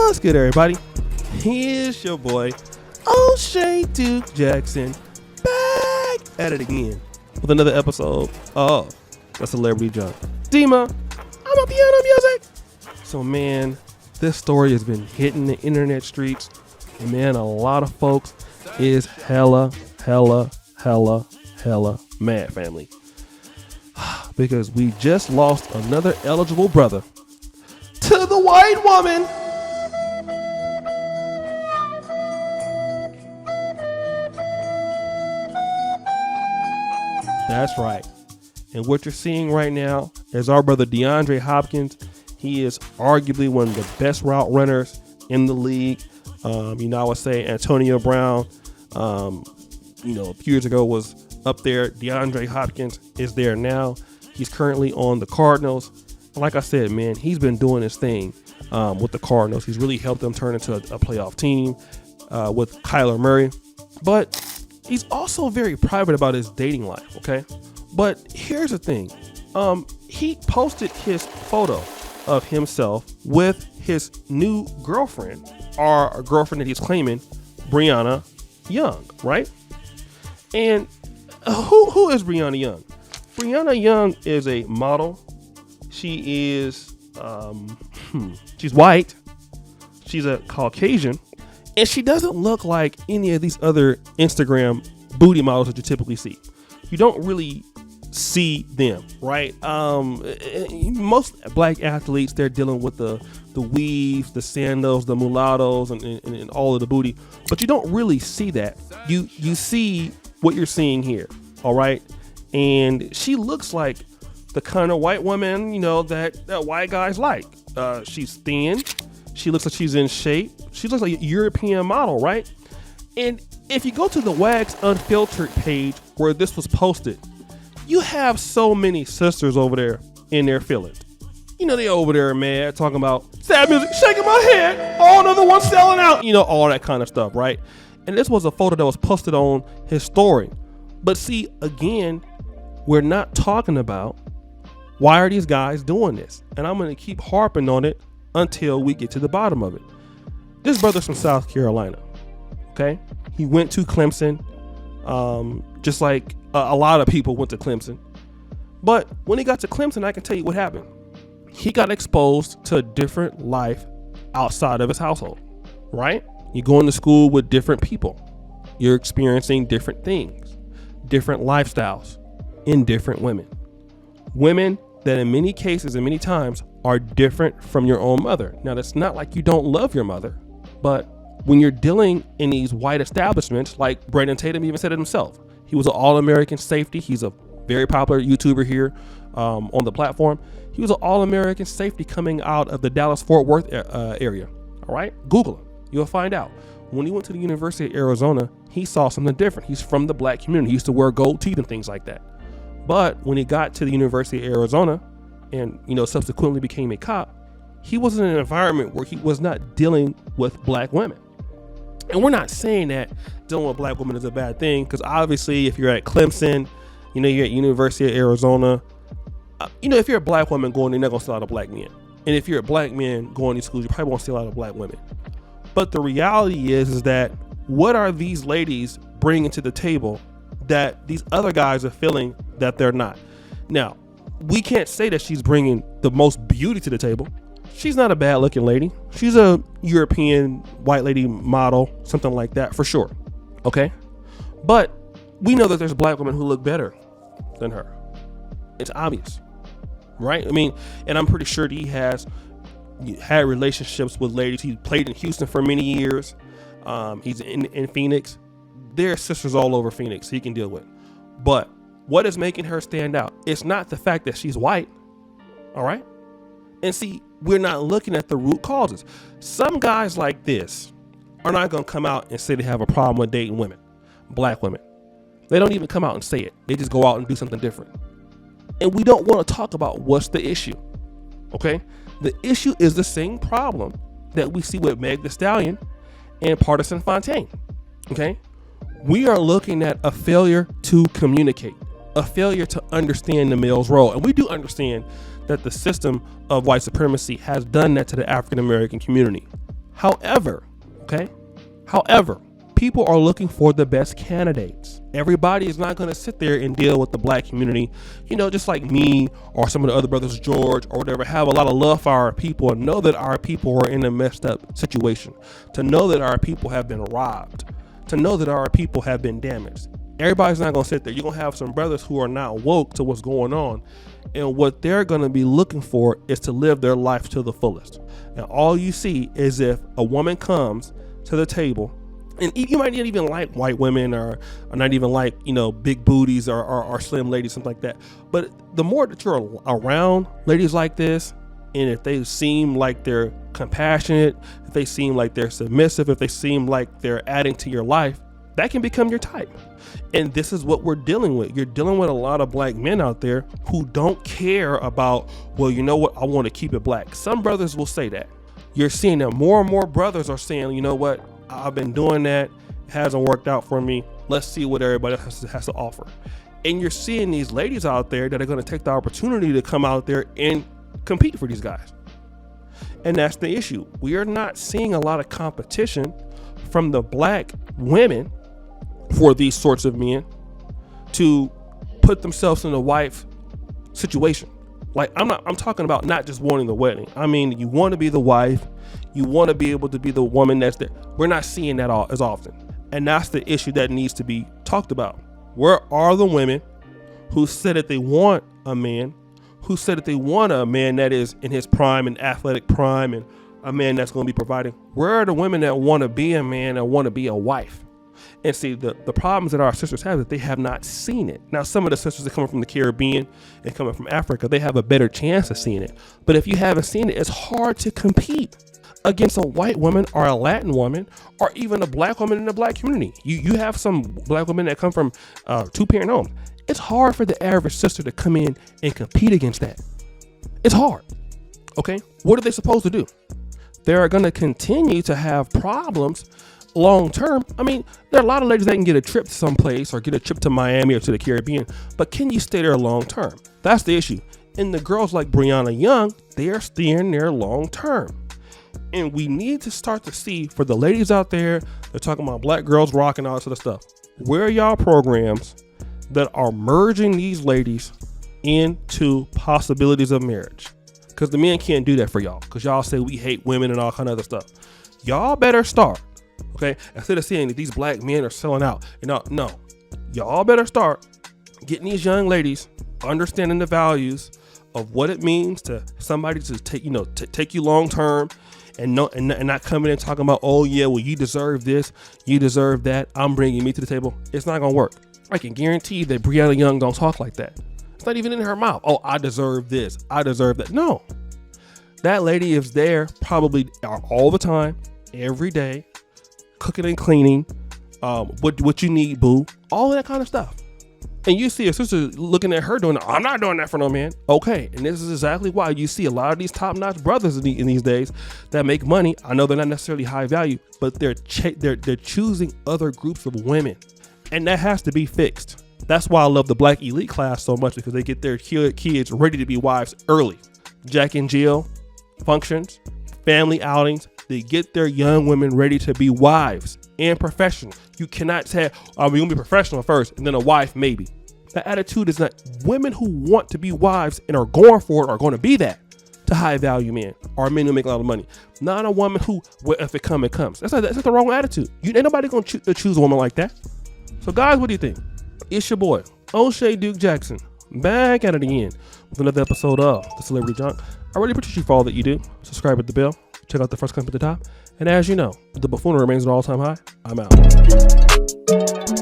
What's good, everybody? Here's your boy, O'Shea Duke Jackson, back at it again with another episode of The Celebrity Junk. Dima, I'm a piano music. So, man, this story has been hitting the internet streets. And, man, a lot of folks is hella mad, family. Because we just lost another eligible brother to the white woman. That's right. And what you're seeing right now is our brother DeAndre Hopkins. He is arguably one of the best route runners in the league. I would say Antonio Brown, a few years ago was up there. DeAndre Hopkins is there now. He's currently on the Cardinals. Like I said, man, he's been doing his thing with the Cardinals. He's really helped them turn into a playoff team with Kyler Murray. But he's also very private about his dating life, okay? But here's the thing. He posted his photo of himself with his new girlfriend, or a girlfriend that he's claiming, BreAnna Young, right? And who is BreAnna Young? BreAnna Young is a model. She is, she's white. She's a Caucasian. And she doesn't look like any of these other Instagram booty models that you typically see. You don't really see them, right? Most black athletes, they're dealing with the weaves, the sandals, the mulattoes, and all of the booty. But you don't really see that. You see what you're seeing here, all right? And she looks like the kind of white woman, that white guys like. She's thin. She looks like she's in shape. She looks like a European model, right? And if you go to the Wags Unfiltered page where this was posted, you have so many sisters over there in their feelings. They over there mad, talking about sad music, shaking my head, oh, another one selling out, all that kind of stuff, right? And this was a photo that was posted on his story. But see, again, we're not talking about why are these guys doing this? And I'm going to keep harping on it until we get to the bottom of it. This brother's from South Carolina, okay? He went to Clemson, just like a lot of people went to Clemson. But when he got to Clemson, I can tell you what happened. He got exposed to a different life outside of his household, right? You're going to school with different people. You're experiencing different things, different lifestyles in different women. Women that in many cases and many times are different from your own mother. Now, that's not like you don't love your mother, but when you're dealing in these white establishments, like Brandon Tatum even said it himself, he was an All-American safety. He's a very popular YouTuber here on the platform. He was an All-American safety coming out of the Dallas-Fort Worth area. All right, Google him. You'll find out. When he went to the University of Arizona, he saw something different. He's from the black community. He used to wear gold teeth and things like that. But when he got to the University of Arizona and, subsequently became a cop, he was in an environment where he was not dealing with black women. And we're not saying that dealing with black women is a bad thing, because obviously if you're at Clemson, you're at University of Arizona, if you're a black woman going, you're not going to see a lot of black men. And if you're a black man going to schools, you probably won't see a lot of black women. But the reality is that what are these ladies bringing to the table that these other guys are feeling that they're not? Now, we can't say that she's bringing the most beauty to the table. She's not a bad looking lady. She's a European white lady model, something like that for sure. Okay. But we know that there's black women who look better than her. It's obvious, right? And I'm pretty sure he has had relationships with ladies. He played in Houston for many years. He's in Phoenix. There are sisters all over Phoenix he can deal with. But what is making her stand out? It's not the fact that she's white. All right. And see, we're not looking at the root causes. Some guys like this are not going to come out and say they have a problem with dating women, black women. They don't even come out and say it. They just go out and do something different. And we don't want to talk about what's the issue. Okay. The issue is the same problem that we see with Meg Thee Stallion and Partisan Fontaine. Okay. We are looking at a failure to communicate, a failure to understand the male's role. And we do understand that the system of white supremacy has done that to the African American community. However, people are looking for the best candidates. Everybody is not going to sit there and deal with the black community, just like me or some of the other brothers, George or whatever, have a lot of love for our people and know that our people are in a messed up situation, to know that our people have been robbed, to know that our people have been damaged. Everybody's not going to sit there. You're going to have some brothers who are not woke to what's going on. And what they're going to be looking for is to live their life to the fullest. And all you see is if a woman comes to the table, and you might not even like white women or not even like, big booties or slim ladies, something like that. But the more that you're around ladies like this, and if they seem like they're compassionate, if they seem like they're submissive, if they seem like they're adding to your life, that can become your type. And this is what we're dealing with. You're dealing with a lot of black men out there who don't care about, well, you know what, I want to keep it black. Some brothers will say that. You're seeing that more and more brothers are saying, you know what, I've been doing that, it hasn't worked out for me. Let's see what everybody else has to offer. And you're seeing these ladies out there that are going to take the opportunity to come out there and compete for these guys. And that's the issue. We are not seeing a lot of competition from the black women for these sorts of men to put themselves in a wife situation. Like I'm talking about not just wanting the wedding. I mean, you want to be the wife, you want to be able to be the woman that's there. We're not seeing that as often. And that's the issue that needs to be talked about. Where are the women who said that they want a man, who said that they want a man that is in his prime and athletic prime and a man that's going to be providing? Where are the women that want to be a man and want to be a wife? And see, the problems that our sisters have is that they have not seen it. Now, some of the sisters that come from the Caribbean and coming from Africa, they have a better chance of seeing it. But if you haven't seen it, it's hard to compete against a white woman or a Latin woman or even a black woman in the black community. You have some black women that come from two-parent homes. It's hard for the average sister to come in and compete against that. It's hard. Okay? What are they supposed to do? They're going to continue to have problems long term. I mean, there are a lot of ladies that can get a trip to someplace or get a trip to Miami or to the Caribbean, but can you stay there long term? That's the issue. And the girls like BreAnna Young, they are staying there long term. And we need to start to see, for the ladies out there, they're talking about black girls rocking all this other stuff. Where are y'all programs that are merging these ladies into possibilities of marriage? Because the men can't do that for y'all, because y'all say we hate women and all kind of other stuff. Y'all better start. Okay, instead of saying that these black men are selling out, no, y'all better start getting these young ladies understanding the values of what it means to somebody to take, to take you long term, and not coming in talking about, oh yeah, well, you deserve this, you deserve that, I'm bringing me to the table. It's not gonna work. I can guarantee that BreAnna Young don't talk like that. It's not even in her mouth. Oh, I deserve this, I deserve that. No, that lady is there probably all the time, every day, cooking and cleaning, what you need, boo, all of that kind of stuff. And you see a sister looking at her doing, I'm not doing that for no man. Okay, and this is exactly why you see a lot of these top-notch brothers in these days that make money. I know they're not necessarily high value, but they're choosing other groups of women, and that has to be fixed. That's why I love the black elite class so much, because they get their kids ready to be wives early. Jack and Jill functions, family outings. They get their young women ready to be wives and professional. You cannot say, we're going to be professional first and then a wife maybe. That attitude is not. Women who want to be wives and are going for it are going to be that to high value men or men who make a lot of money. Not a woman who, well, if it comes, it comes. That's the wrong attitude. Ain't nobody going to choose a woman like that. So guys, what do you think? It's your boy, O'Shea Duke Jackson, back at it again with another episode of The Celebrity Junk. I really appreciate you for all that you do. Subscribe at the bell. Check out the first comment at the top. And as you know, the buffoonery remains at an all-time high. I'm out.